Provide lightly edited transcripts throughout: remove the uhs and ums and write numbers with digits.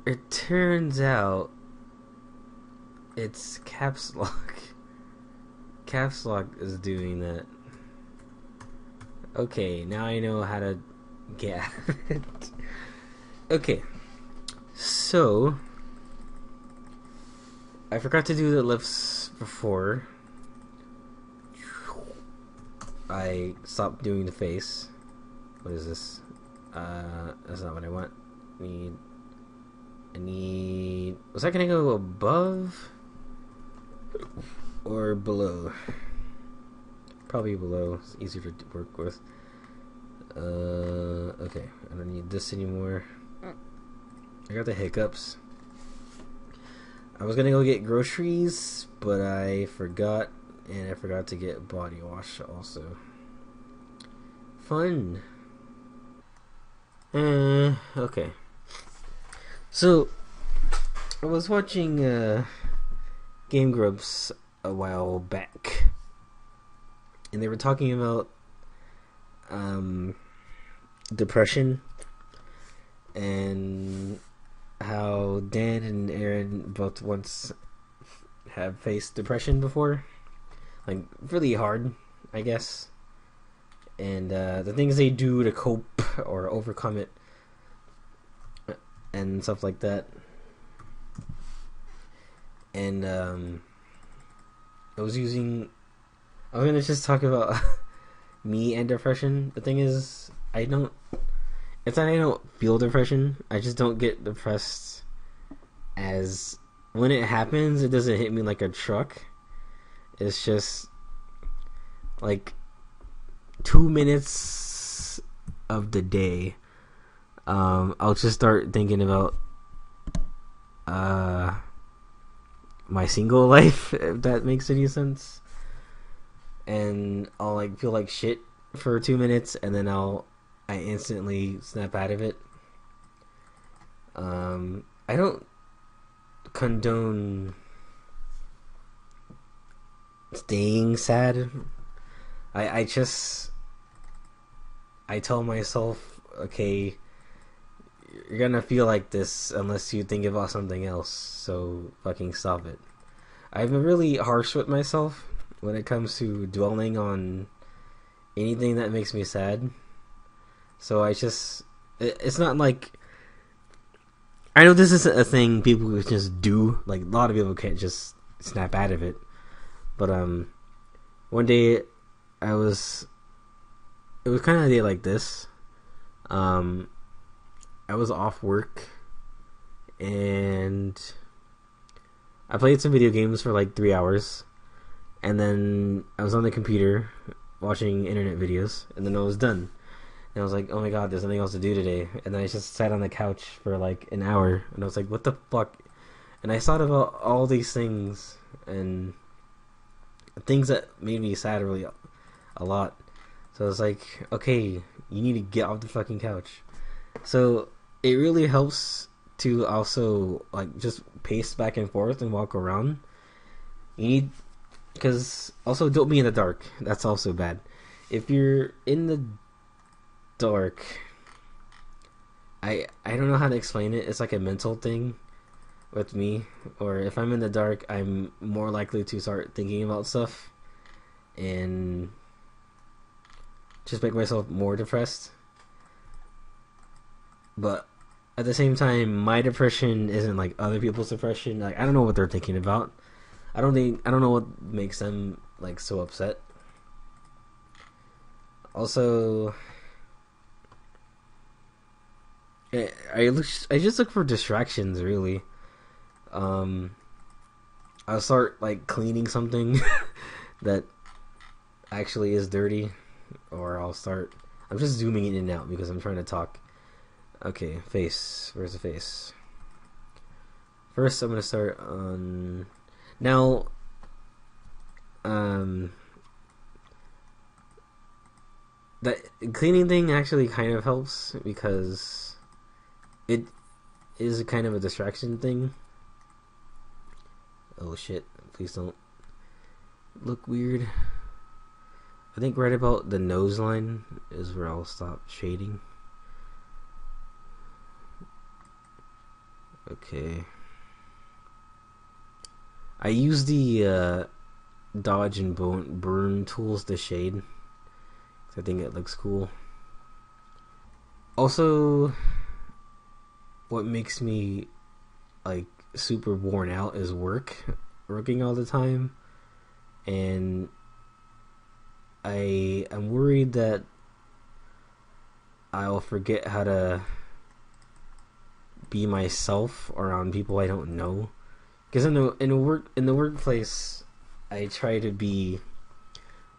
It turns out it's caps lock. Caps lock is doing that. Okay, now I know how to get out of it. Okay, so I forgot to do the lifts before. I stopped doing the face. What is this? That's not what I want. I need. Was I gonna go above or below? Probably below. It's easier to work with. Okay. I don't need this anymore. I got the hiccups. I was gonna go get groceries, but I forgot, and I forgot to get body wash also. Fun. Okay. So, I was watching Game Grumps a while back, and they were talking about depression and how Dan and Aaron both once have faced depression before, like really hard, I guess, and the things they do to cope or overcome it and stuff like that. And I was gonna just talk about me and depression. The thing is, it's not I don't feel depression. I just don't get depressed as when it happens. It doesn't hit me like a truck. It's just like 2 minutes of the day. I'll just start thinking about my single life, if that makes any sense. And I'll like feel like shit for 2 minutes, and then I instantly snap out of it. I don't condone staying sad. I tell myself, okay, you're gonna feel like this unless you think about something else, so fucking stop it. I've been really harsh with myself when it comes to dwelling on anything that makes me sad. So it's not like, I know this isn't a thing people can just do. Like, a lot of people can't just snap out of it. But one day it was kind of a day like this. I was off work and I played some video games for like 3 hours, and then I was on the computer watching internet videos, and then I was done. And I was like, oh my god, there's nothing else to do today. And then I just sat on the couch for like an hour, and I was like, what the fuck? And I thought about all these things, and things that made me sad really a lot. So I was like, okay, you need to get off the fucking couch. So it really helps to also like just pace back and forth and walk around. You need, because also don't be in the dark. That's also bad. If you're in the dark, I don't know how to explain it. It's like a mental thing with me. Or if I'm in the dark, I'm more likely to start thinking about stuff and just make myself more depressed. But at the same time, my depression isn't like other people's depression. Like, I don't know what they're thinking about. I don't know what makes them like so upset. Also, I just look for distractions, really. I'll start like cleaning something that actually is dirty, or I'm just zooming in and out because I'm trying to talk. Okay, face. Where's the face? First, I'm gonna start on now. That cleaning thing actually kind of helps because it is kind of a distraction thing. Oh shit! Please don't look weird. I think right about the nose line is where I'll stop shading. Okay. I use the dodge and burn tools to shade. I think it looks cool. Also, what makes me like super worn out is working all the time, and I'm worried that I'll forget how to be myself around people I don't know. Because in the workplace, I try to be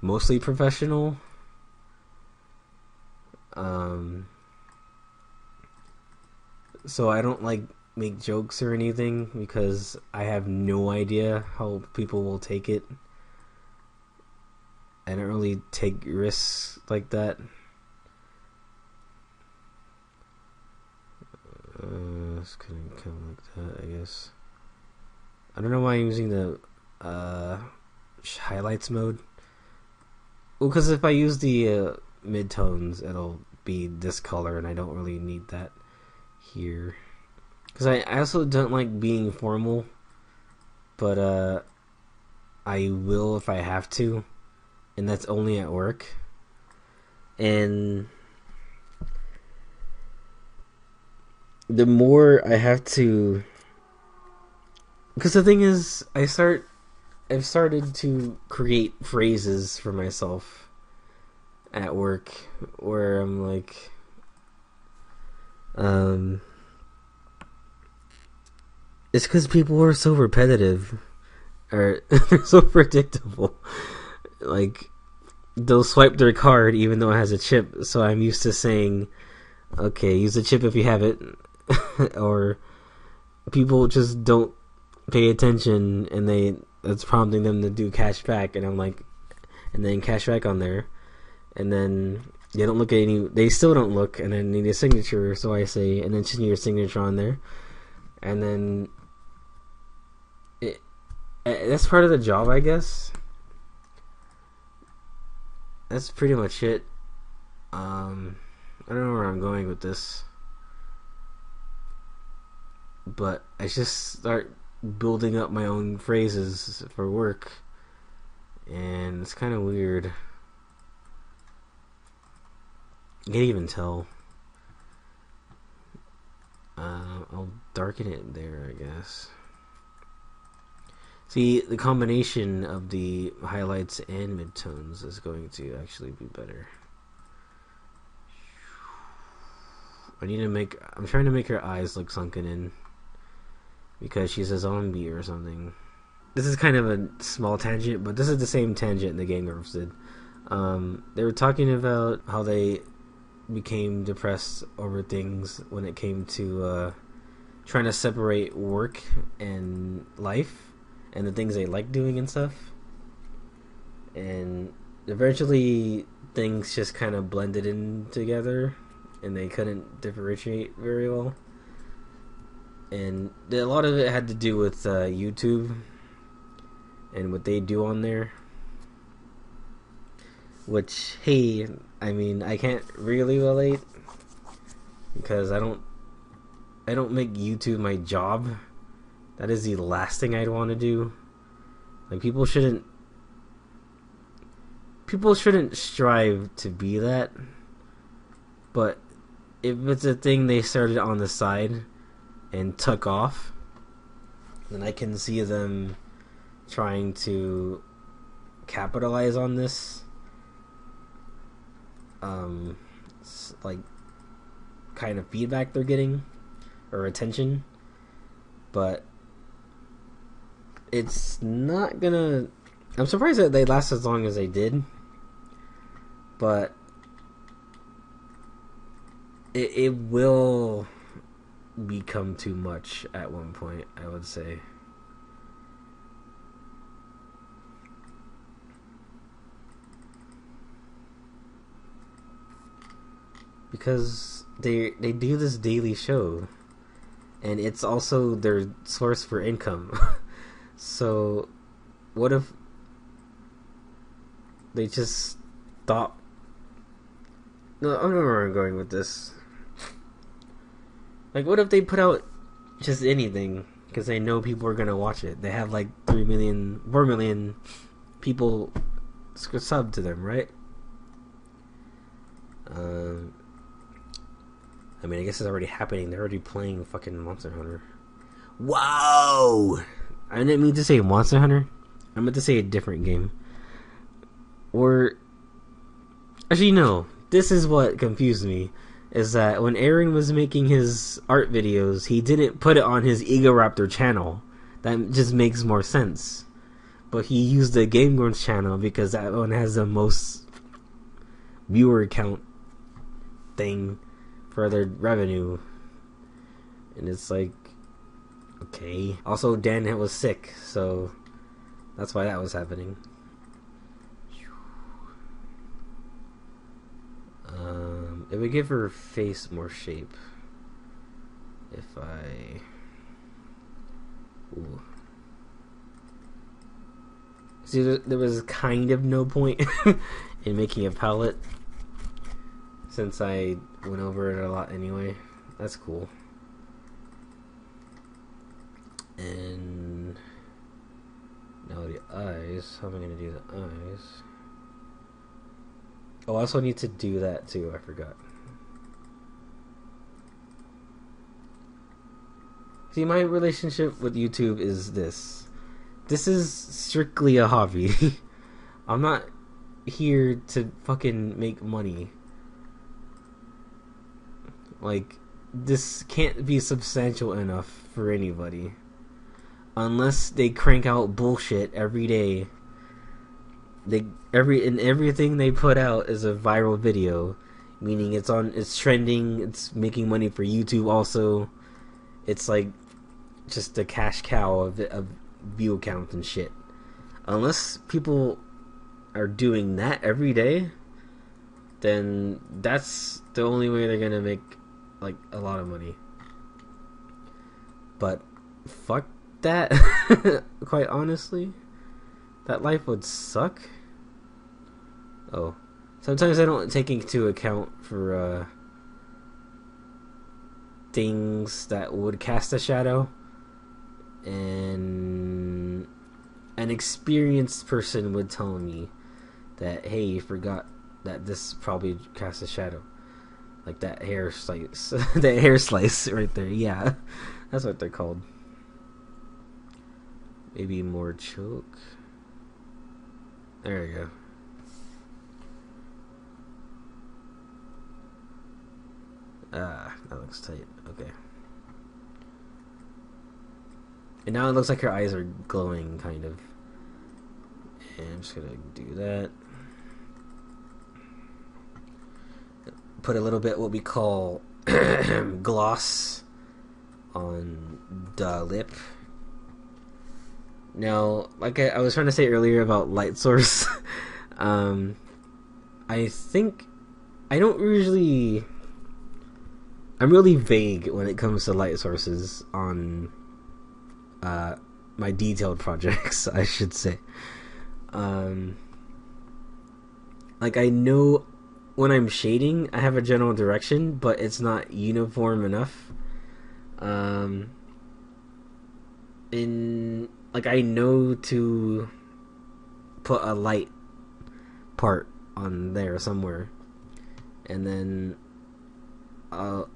mostly professional. So I don't like make jokes or anything because I have no idea how people will take it. I don't really take risks like that. It's kind of like that, I guess. I don't know why I'm using the highlights mode. Well, because if I use the midtones, it'll be this color, and I don't really need that here. Because I also don't like being formal, but I will if I have to, and that's only at work. And the more I have to, because the thing is, I've started to create phrases for myself at work where I'm like, it's because people are so repetitive, or they're so predictable. Like, they'll swipe their card even though it has a chip, so I'm used to saying, okay, use the chip if you have it. Or people just don't pay attention, and that's prompting them to do cash back, and I'm like, and then cash back on there, and then they don't look at they still don't look, and then need a signature, so I say, and then just need your signature on there, and then that's part of the job, I guess. That's pretty much it. I don't know where I'm going with this, but I just start building up my own phrases for work, and it's kind of weird. You can't even tell. I'll darken it there, I guess. See, the combination of the highlights and midtones is going to actually be better. I'm trying to make her eyes look sunken in, because she's a zombie or something. This is kind of a small tangent, but this is the same tangent the Game Girls did. They were talking about how they became depressed over things when it came to trying to separate work and life and the things they like doing and stuff. And eventually things just kind of blended in together, and they couldn't differentiate very well. And a lot of it had to do with YouTube and what they do on there. Which, hey, I mean, I can't really relate, because I don't make YouTube my job. That is the last thing I'd want to do. Like, people shouldn't strive to be that. But if it's a thing they started on the side and took off, then I can see them trying to capitalize on this, like, kind of feedback they're getting, or attention. But it's not gonna, I'm surprised that they last as long as they did, but it will become too much at one point, I would say. Because they do this daily show, and it's also their source for income. So what if they just stop? No, I don't know where I'm going with this. Like, what if they put out just anything, because they know people are gonna watch it. They have like 3 million, 4 million people sub to them, right? I mean, I guess it's already happening. They're already playing fucking Monster Hunter. Whoa! I didn't mean to say Monster Hunter. I meant to say a different game. Or actually, no. This is what confused me. Is that when Aaron was making his art videos, he didn't put it on his Egoraptor channel. That just makes more sense. But he used the Game Grumps channel because that one has the most viewer count thing for their revenue. And it's like, okay. Also, Dan was sick, so that's why that was happening. It would give her face more shape if I... Ooh. See, there was kind of no point in making a palette since I went over it a lot anyway. That's cool. And now the eyes. How am I going to do the eyes? Oh, I also need to do that too. I forgot. See, my relationship with YouTube is this. This is strictly a hobby. I'm not here to fucking make money. Like, this can't be substantial enough for anybody. Unless they crank out bullshit every day. Everything they put out is a viral video, meaning it's trending, it's making money for YouTube also. It's like just a cash cow of view count and shit. Unless people are doing that every day, then that's the only way they're gonna make like a lot of money. But fuck that. Quite honestly, that life would suck. Oh, sometimes I don't take into account for things that would cast a shadow, and an experienced person would tell me that, hey, you forgot that this probably casts a shadow, like that hair slice. That hair slice right there. Yeah, that's what they're called. Maybe more choke. There we go. Ah, that looks tight. Okay. And now it looks like her eyes are glowing, kind of. And I'm just gonna do that. Put a little bit what we call gloss on the lip. Now, like I was trying to say earlier about light source, I think I don't usually... I'm really vague when it comes to light sources on my detailed projects, I should say. Like, I know when I'm shading, I have a general direction, but it's not uniform enough. Like, I know to put a light part on there somewhere, and then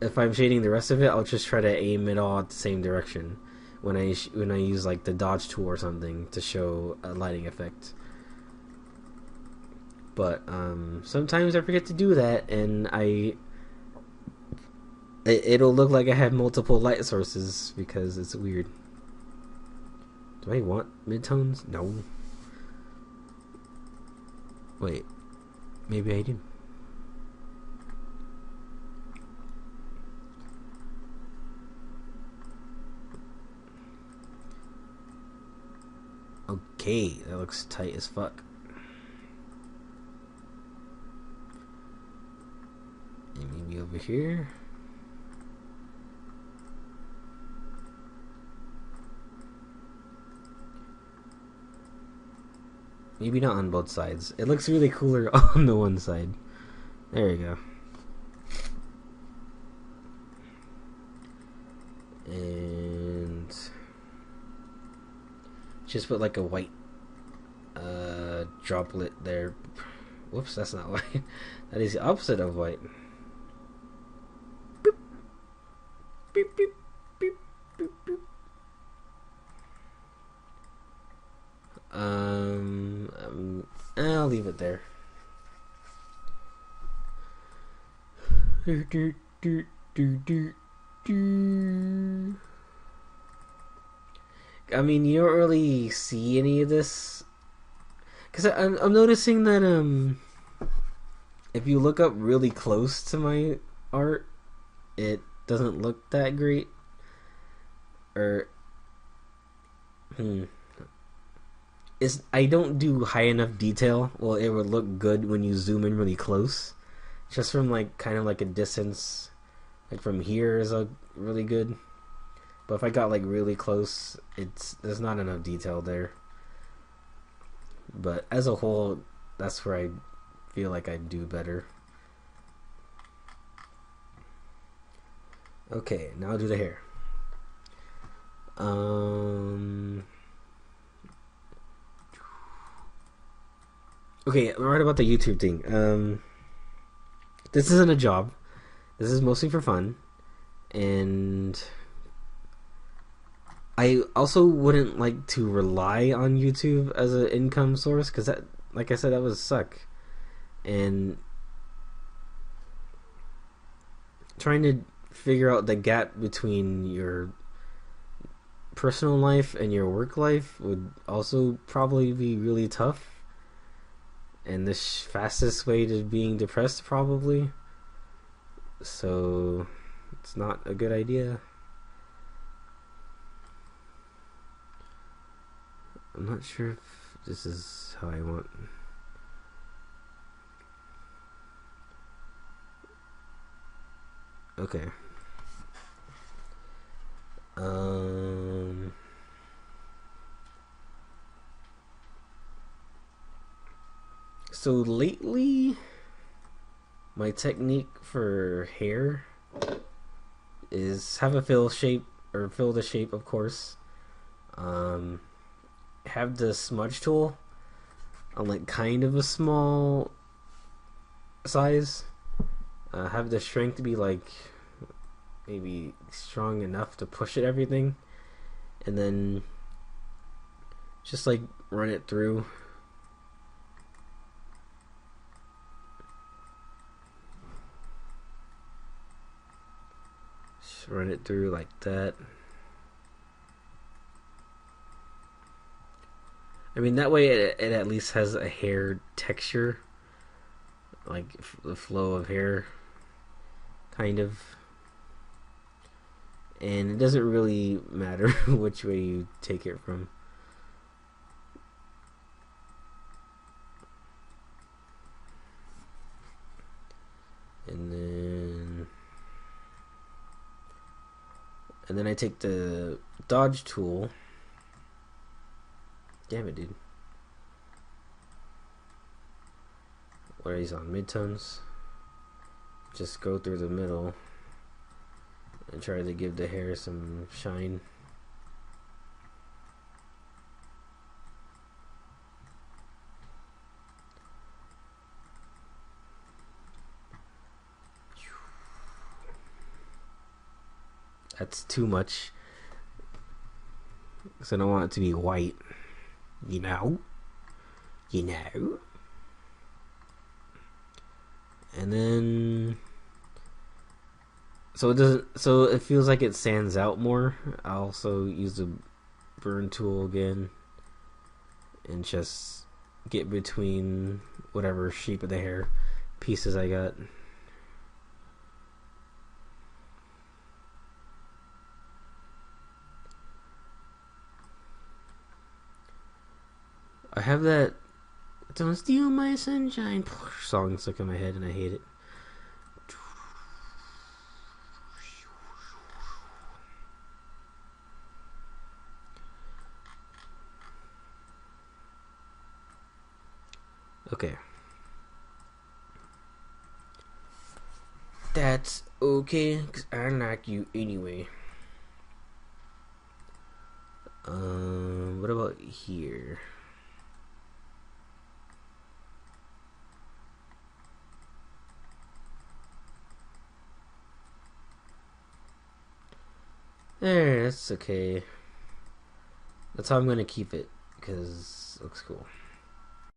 if I'm shading the rest of it, I'll just try to aim it all at the same direction when I use like the dodge tool or something to show a lighting effect. But sometimes I forget to do that, and it'll look like I have multiple light sources because it's weird. Do I want midtones? No. Wait, maybe I do. Okay, that looks tight as fuck. And maybe over here. Maybe not on both sides. It looks really cooler on the one side. There you go. And just put like a white droplet there. Whoops, that's not white. That is the opposite of white. Boop. Beep, beep, beep, beep, beep. I'll leave it there. I mean, you don't really see any of this, because I'm noticing that if you look up really close to my art, it doesn't look that great. Or I don't do high enough detail. Well, it would look good when you zoom in really close. Just from like kind of like a distance, like from here is really good. But if I got like really close, there's not enough detail there. But as a whole, that's where I feel like I do better. Okay, now I'll do the hair. Okay, right about the YouTube thing. This isn't a job. This is mostly for fun. And I also wouldn't like to rely on YouTube as an income source, because that, like I said, that would suck. And trying to figure out the gap between your personal life and your work life would also probably be really tough. And the fastest way to being depressed, probably. So it's not a good idea. I'm not sure if this is how I want. Okay. So lately, my technique for hair is have a fill the shape, of course. Have the smudge tool on like kind of a small size. Have the strength to be like maybe strong enough to push everything, and then just like run it through. Just run it through like that. I mean, that way it at least has a hair texture, like the flow of hair, kind of. And it doesn't really matter which way you take it from. And then I take the dodge tool. Damn it, dude. What are these on? Midtones? Just go through the middle and try to give the hair some shine. That's too much, because I don't want it to be white. You know? And then so it feels like it stands out more. I also use the burn tool again and just get between whatever shape of the hair pieces I got. I have that "Don't Steal My Sunshine" song stuck in my head, and I hate it. Okay. That's okay, because I like you anyway. What about about here? There, that's okay. That's how I'm gonna keep it, because it looks cool.